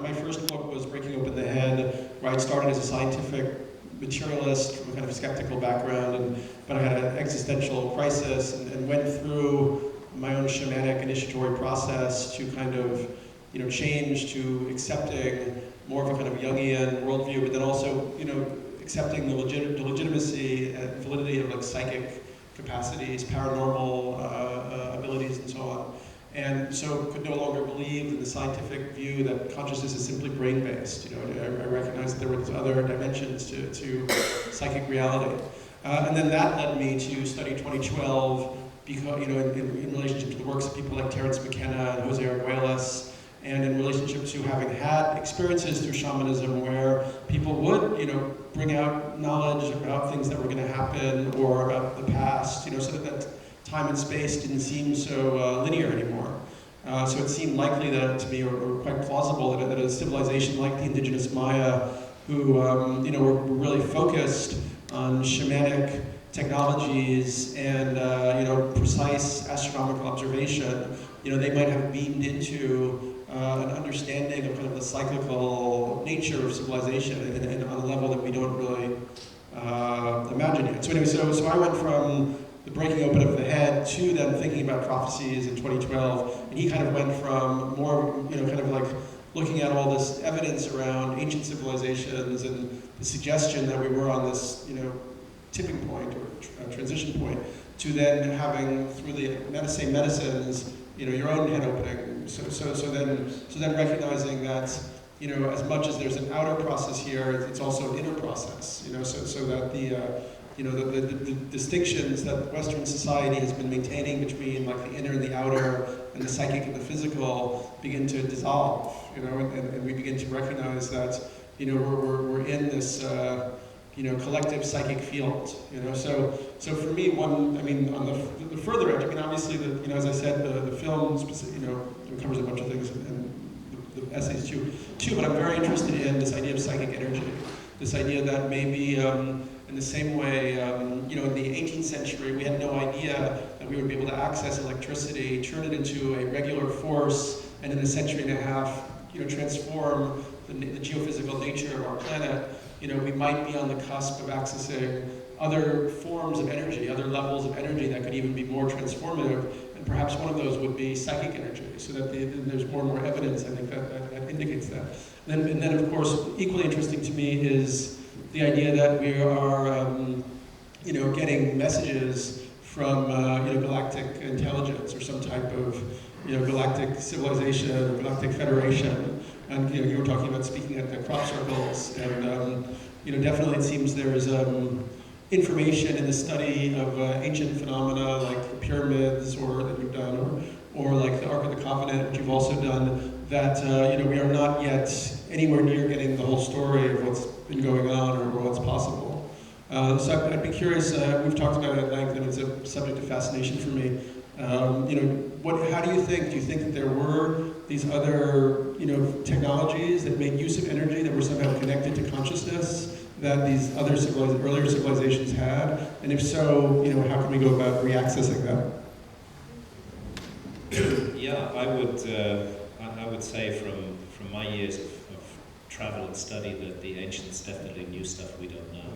my first book was Breaking Open the Head, where I'd started as a scientific materialist from a kind of skeptical background, but I had an existential crisis and went through my own shamanic initiatory process to kind of, change to accepting more of a kind of Jungian worldview, but then also, accepting the legitimacy and validity of like psychic capacities, paranormal abilities, and so on. And so could no longer believe in the scientific view that consciousness is simply brain-based. I recognized that there were these other dimensions to psychic reality. And then that led me to study 2012, because, in relationship to the works of people like Terence McKenna and Jose Arguelles, and in relationship to having had experiences through shamanism where people would, bring out knowledge about things that were going to happen or about the past, so that time and space didn't seem so linear anymore. So it seemed likely that, to me, or quite plausible, that a civilization like the indigenous Maya, who were really focused on shamanic technologies and precise astronomical observation, they might have beamed into an understanding of kind of the cyclical nature of civilization and on a level that we don't really imagine yet. So anyway, so I went from the breaking open of the head to then thinking about prophecies in 2012, and he kind of went from more, kind of like looking at all this evidence around ancient civilizations and the suggestion that we were on this, tipping point or transition point, to then having through the same medicines, your own head opening. So then recognizing that, as much as there's an outer process here, it's also an inner process. So that the distinctions that Western society has been maintaining between like the inner and the outer, and the psychic and the physical, begin to dissolve. And we begin to recognize that, we're in this. Collective psychic field. So for me, on the further edge, obviously, as I said, the film, covers a bunch of things, and the essays too. But I'm very interested in this idea of psychic energy, this idea that maybe in the same way, in the 18th century, we had no idea that we would be able to access electricity, turn it into a regular force, and in a century and a half, transform the geophysical nature of our planet. We might be on the cusp of accessing other forms of energy, other levels of energy that could even be more transformative, and perhaps one of those would be psychic energy, so that there's more and more evidence, I think, that indicates that. And then, of course, equally interesting to me is the idea that we are, getting messages from, galactic intelligence or some type of, galactic civilization or galactic federation. And you were talking about speaking at the crop circles, and definitely it seems there's information in the study of ancient phenomena like the pyramids, or that you've done, or like the Ark of the Covenant, which you've also done, that we are not yet anywhere near getting the whole story of what's been going on or what's possible. So I'd be curious. We've talked about it at length, and it's a subject of fascination for me. How do you think? Do you think that there were these other, technologies that made use of energy that were somehow connected to consciousness that these other earlier civilizations had? And if so, how can we go about reaccessing them? Yeah, I would say from my years of travel and study that the ancients definitely knew stuff we don't know,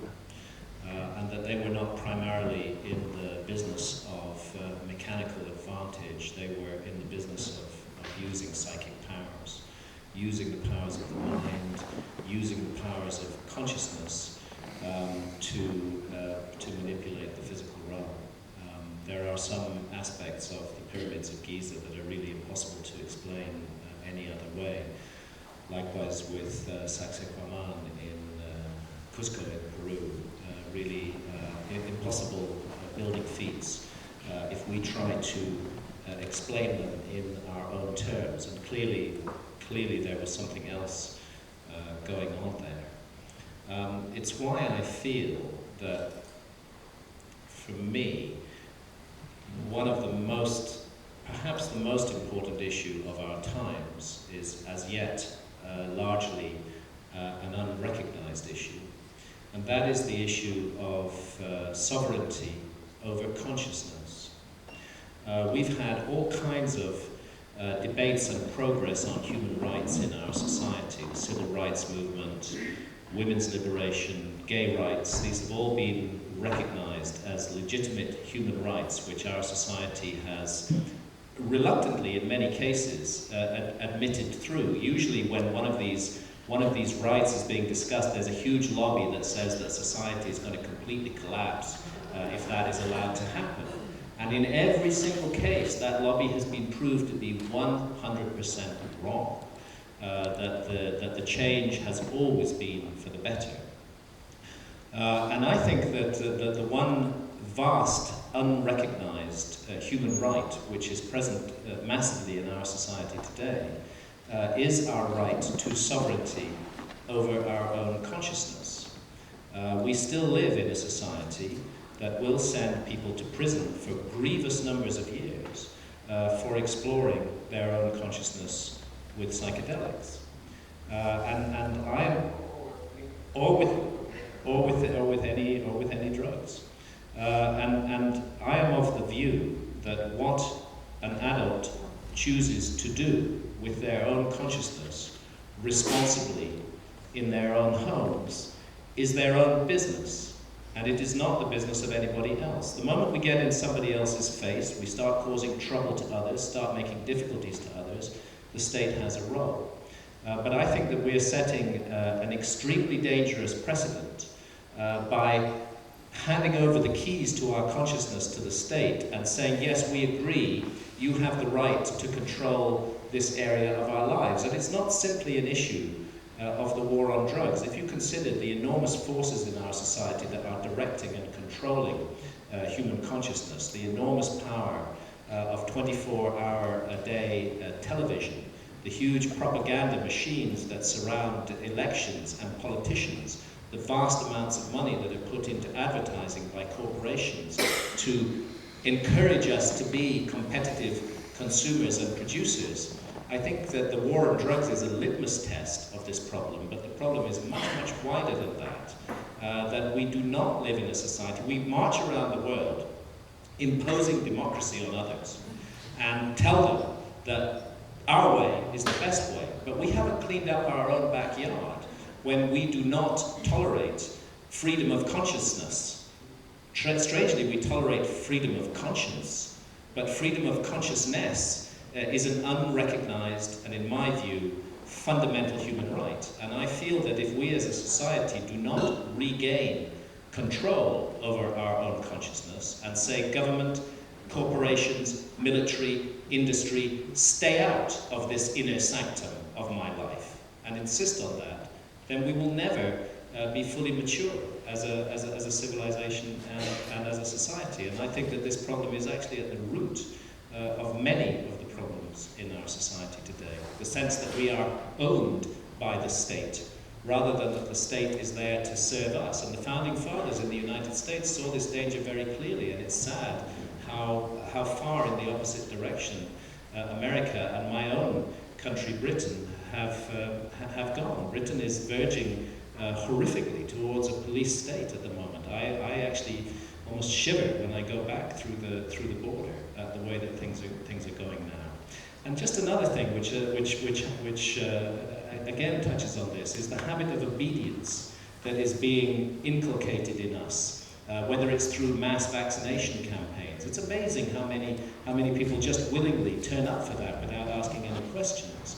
and that they were not primarily in the business of mechanical advantage. They were in the business of using psychic powers, using the powers of the mind, using the powers of consciousness to manipulate the physical realm. There are some aspects of the pyramids of Giza that are really impossible to explain any other way. Likewise with Sacsayhuaman in Cusco in Peru, really impossible building feats if we try to explain them in our own terms. And clearly there was something else going on there. It's why I feel that, for me, one of the perhaps the most important issue of our times is as yet largely an unrecognized issue. And that is the issue of sovereignty over consciousness. We've had all kinds of debates and progress on human rights in our society rights movement, women's liberation, gay rights. These have all been recognized as legitimate human rights, which our society has reluctantly, in many cases, admitted through. Usually when one of these rights is being discussed, there's a huge lobby that says that society is going to completely collapse if that is allowed to happen. And in every single case, that lobby has been proved to be 100% wrong. That the change has always been for the better. And I think that the one vast, unrecognized human right which is present massively in our society today is our right to sovereignty over our own consciousness. We still live in a society that will send people to prison for grievous numbers of years for exploring their own consciousness with psychedelics, or with any drugs. And I am of the view that what an adult chooses to do with their own consciousness responsibly in their own homes is their own business. And it is not the business of anybody else. The moment we get in somebody else's face, we start causing trouble to others, start making difficulties to others, the state has a role. But I think that we are setting an extremely dangerous precedent by handing over the keys to our consciousness to the state and saying, yes, we agree, you have the right to control this area of our lives. And it's not simply an issue of the war on drugs. If you consider the enormous forces in our society that are directing and controlling human consciousness, the enormous power of 24-hour-a-day television, the huge propaganda machines that surround elections and politicians, the vast amounts of money that are put into advertising by corporations to encourage us to be competitive consumers and producers, I think that the war on drugs is a litmus test of this problem, but the problem is much, much wider than that. That we do not live in a society. We march around the world imposing democracy on others and tell them that our way is the best way, but we haven't cleaned up our own backyard when we do not tolerate freedom of consciousness. Strangely, we tolerate freedom of conscience, but freedom of consciousness is an unrecognized and, in my view, fundamental human right. And I feel that if we as a society do not regain control over our own consciousness and say government, corporations, military, industry, stay out of this inner sanctum of my life and insist on that, then we will never be fully mature as a civilization and as a society. And I think that this problem is actually at the root of many of the problems in our society today. The sense that we are owned by the state, rather than that the state is there to serve us. And the founding fathers in the United States saw this danger very clearly, and it's sad how far in the opposite direction America and my own country, Britain, have gone. Britain is verging horrifically towards a police state at the moment. I actually almost shiver when I go back through the border at the way that things are going now. And just another thing which again touches on this is the habit of obedience that is being inculcated in us, whether it's through mass vaccination campaigns. It's amazing how many people just willingly turn up for that without asking any questions.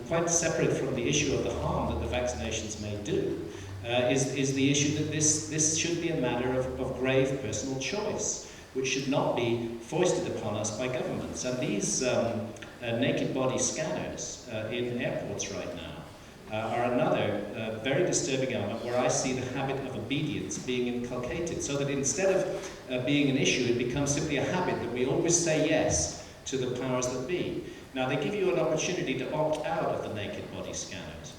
Quite separate from the issue of the harm that the vaccinations may do, is the issue that this should be a matter of grave personal choice, which should not be foisted upon us by governments. And these naked body scanners in airports right now are another very disturbing element where I see the habit of obedience being inculcated, so that instead of being an issue, it becomes simply a habit that we always say yes to the powers that be. Now, they give you an opportunity to opt out of the naked body scanners.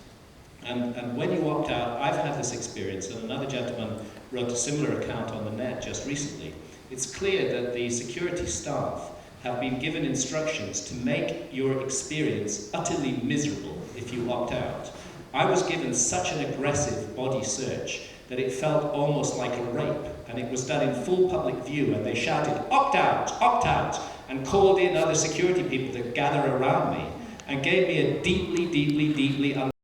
And when you opt out, I've had this experience, and another gentleman wrote a similar account on the net just recently. It's clear that the security staff have been given instructions to make your experience utterly miserable if you opt out. I was given such an aggressive body search that it felt almost like a rape, and it was done in full public view, and they shouted, opt out, and called in other security people to gather around me, and gave me a deeply